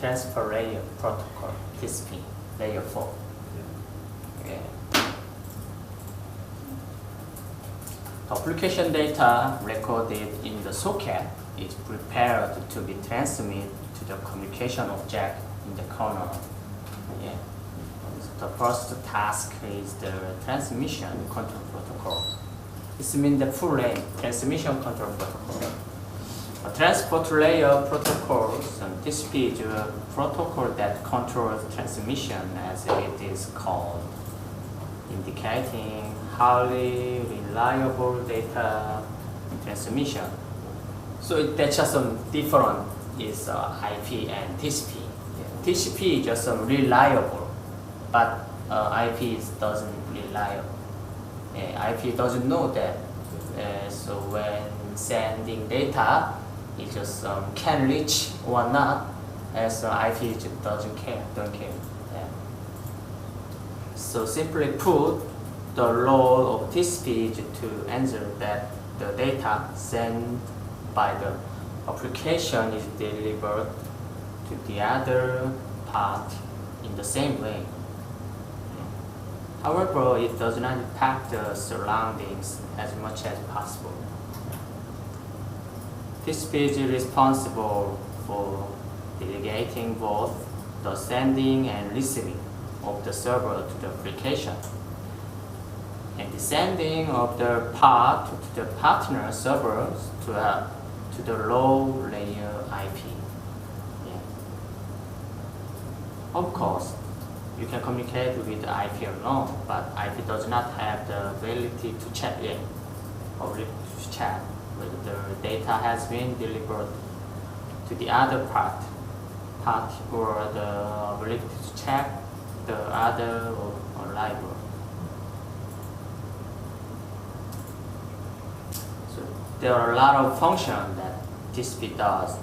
transfer layer protocol, TCP, layer 4. Yeah. Application data recorded in the socket is prepared to be transmitted to the communication object in the kernel. Yeah. The first task is the transmission control protocol. This means the full name, transmission control protocol. A transport layer protocols, and TCP is a protocol that controls transmission as it is called, indicating highly reliable data transmission. So that's just some different is IP and TCP. Yeah. TCP is just reliable, but IP doesn't reliable. IP doesn't know that. So when sending data, it just can reach or not, as IP just don't care. Yeah. So simply put, the role of TCP is to ensure that the data sent by the application is delivered to the other part in the same way. However, it does not impact the surroundings as much as possible. TCP is responsible for delegating both the sending and receiving of the server to the application, and the sending of the part to the partner servers to the low layer IP. Yeah. Of course, you can communicate with the IP alone, but IP does not have the ability to check it, or to check whether the data has been delivered to the other part, or the ability to check the other or library. So there are a lot of functions that TCP does,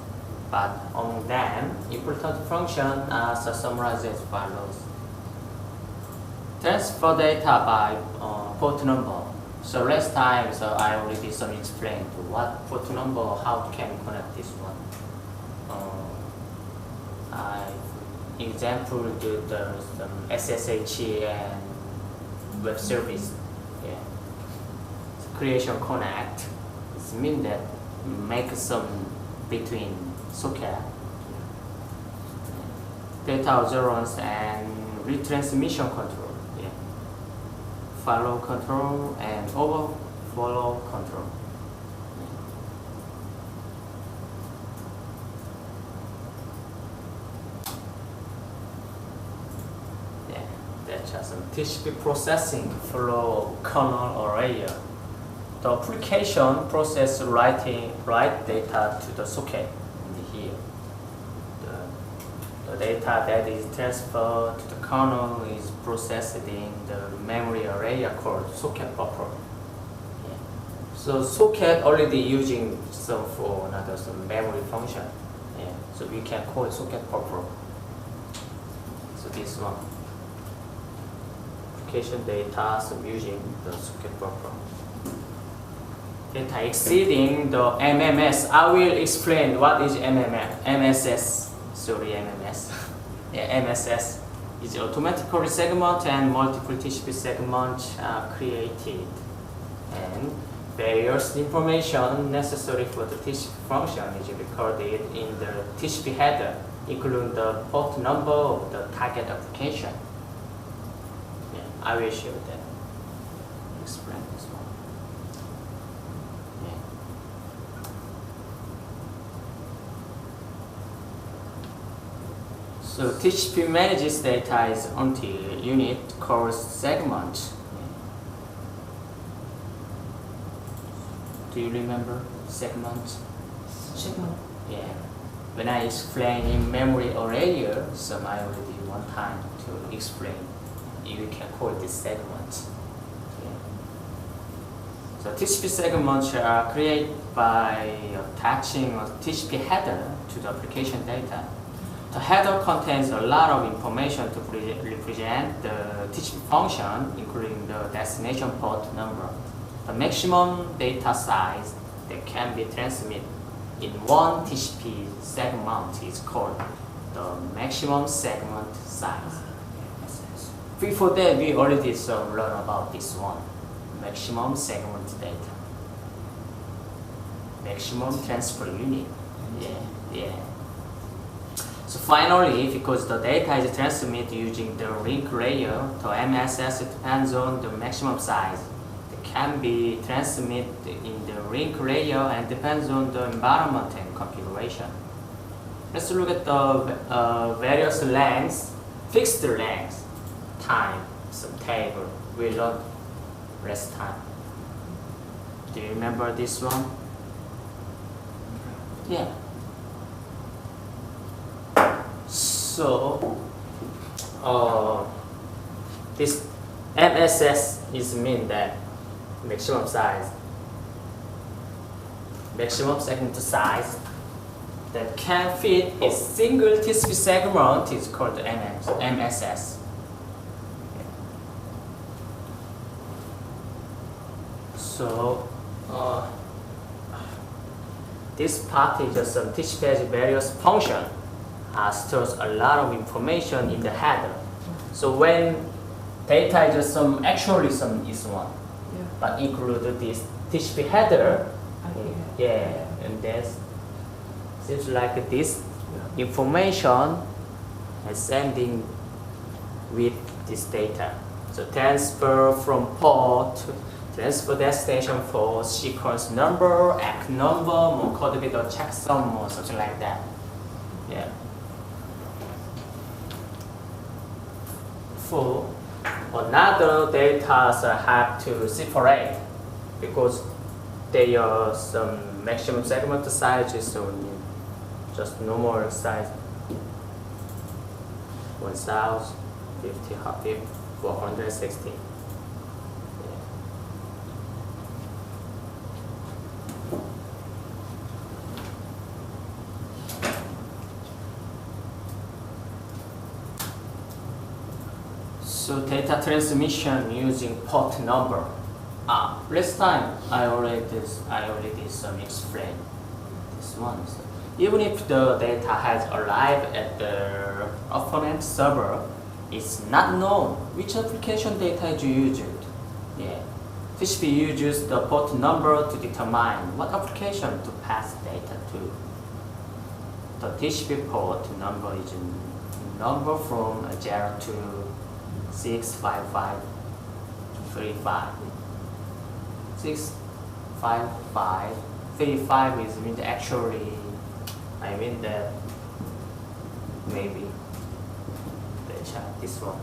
but among them, important functions are summarized as follows. Transfer data by port number. So last time, I already explained what port number, how can we connect this one. Example, there's some SSH and web service. Yeah. So creation connect. It means that make some between socket, data assurance, and retransmission control. Yeah. Follow control and overflow control. That's just some TCP processing flow kernel or layer. The application process write data to the socket in here. The data that is transferred to the kernel is processed in the memory area called socket buffer. Yeah. So socket already using some memory function. Yeah. So we can call it socket buffer. So this one. Application data using the socket buffer. Data exceeding the MMS. I will explain what is MSS. Sorry, MMS. Yeah, MSS is automatically segment and multiple TCP segments are created, and various information necessary for the TCP function is recorded in the TCP header, including the port number of the target application. I will show that. Explain this one. Yeah. So TCP manages data is until unit calls segment. Yeah. Do you remember segment? Segment. Yeah. When I explain in memory area, so I already one time to explain. You can call this segment. Yeah. So TCP segments are created by attaching a TCP header to the application data. The header contains a lot of information to represent the TCP function, including the destination port number. The maximum data size that can be transmitted in one TCP segment is called the maximum segment size. Before that, we already learn about this one, maximum segment data, maximum transfer unit. Yeah. So finally, because the data is transmitted using the link layer, the MSS depends on the maximum size. It can be transmitted in the link layer and depends on the environment and configuration. Let's look at the various lengths, fixed lengths, time, some table. We learned last time. Do you remember this one? Yeah. So, this MSS is mean that maximum size, maximum segment size that can fit a single TCP segment is called MSS. So, this part is just some TCP has various functions. Stores a lot of information in the header. So when data is just actually some is one, but include this TCP header, and that's seems like this information is sending with this data. So transfer from port, transfer destination for sequence number, ACK number, more code with a checksum or something like that. Yeah. For another data have to separate because they are some maximum segment size is just normal size 1050, 460. So data transmission using port number. Last time I already explained this one. So even if the data has arrived at the opponent server, it's not known which application data is used. TCP uses the port number to determine what application to pass data to. The TCP port number is a number from 0 to 65535. 65535 is mean actually, I mean that maybe let's check this one.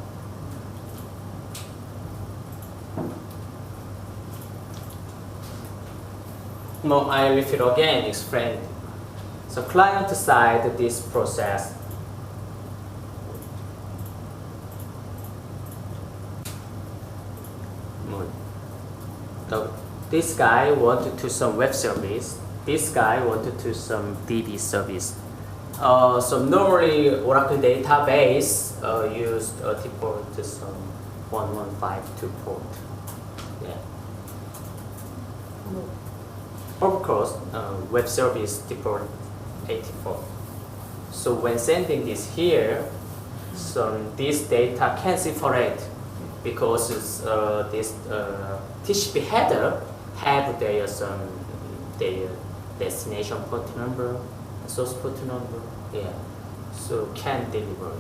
No, I repeat again, explain. So client side this process. So this guy wanted to some web service. This guy wanted to some DB service. So normally Oracle database used a default to some 1152 port. Of course, web service default 84. So when sending this here, so this data can separate because this TCP header have their destination port number, source port number, so can deliver.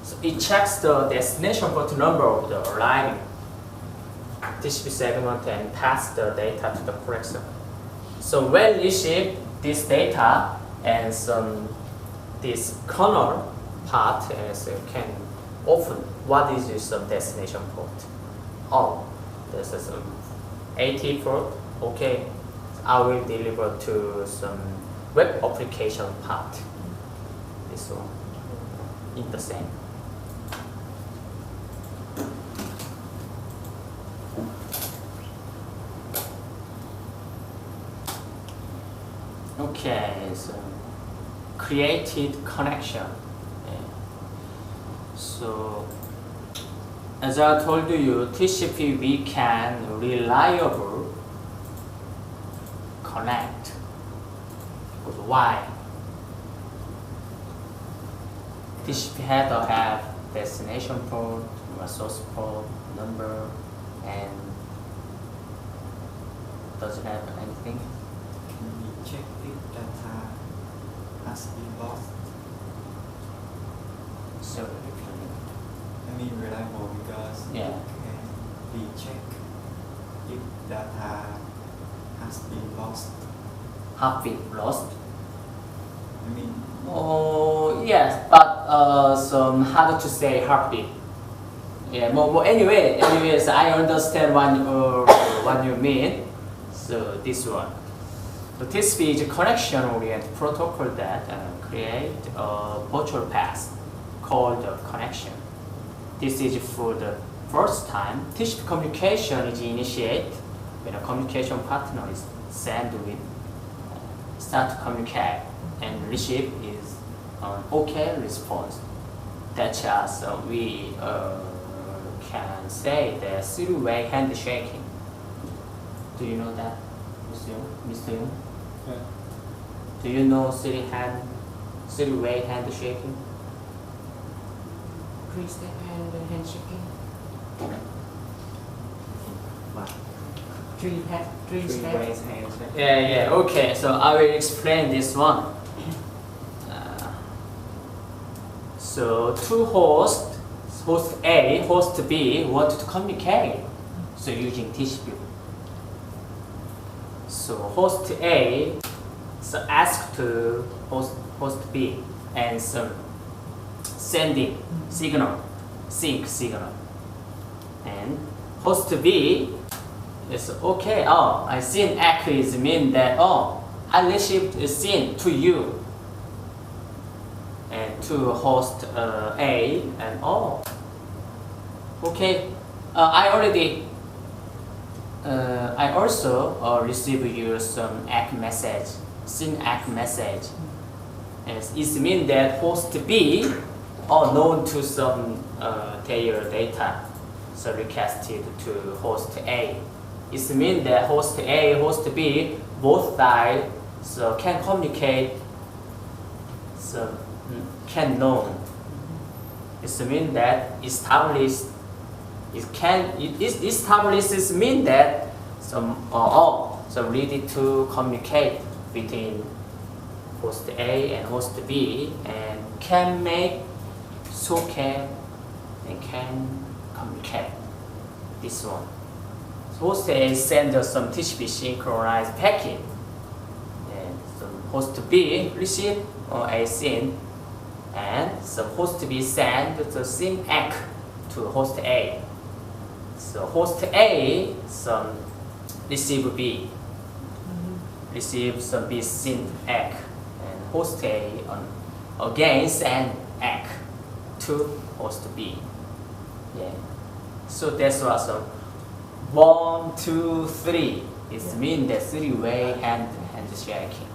So it checks the destination port number of the arriving TCP segment and pass the data to the correct server. So when receive this data and this kernel part can open what is this destination port. This is 80 port. Okay, I will deliver to some web application part. This one in the same. Okay, so created connection. So as I told you, TCP we can reliably connect. Why? TCP header have destination port, source port, number, and does it have anything? Can we check if data has been lost? So I mean reliable because Yeah. it can be checked if data has been lost. have been lost. I mean, Oh yes, but some hard to say heartbeat. Yeah, anyways, I understand what you mean. So this one. So TCP is a connection-oriented protocol that create a virtual path called a connection. This is for the first time. TCP communication is initiated when a communication partner is sent with start to communicate and receive is an OK response. That's just we can say the three-way handshaking. Do you know that, Mr. Young? yeah. Do you know three-way handshaking? Three-step handshaking. What? Three step. ways handshake. Yeah. Okay, so I will explain this one. So two hosts, host A, host B, want to communicate. So using TCP. So host A so ask to host B and some sending signal, sync signal. And host B is okay. Oh, I send echo is mean that I received a scene to you and to host A and okay. I also receive you some ACK message, send ACK message. And it means that host B known to some their data, so requested to host A. It means that host A, host B, both sides so can communicate, so can know. It means that it establishes mean that some ready to communicate between host A and host B and can make socket and can communicate. This one. Host A sends some TCP synchronized packet, and some host B receive a SYN, and some host B send the SYN ACK to host A. So host A some receive B, receive some B SYN ACK, and host A again send ACK to host B. Yeah. So that's what some 1, 2, 3. It means the three-way handshaking.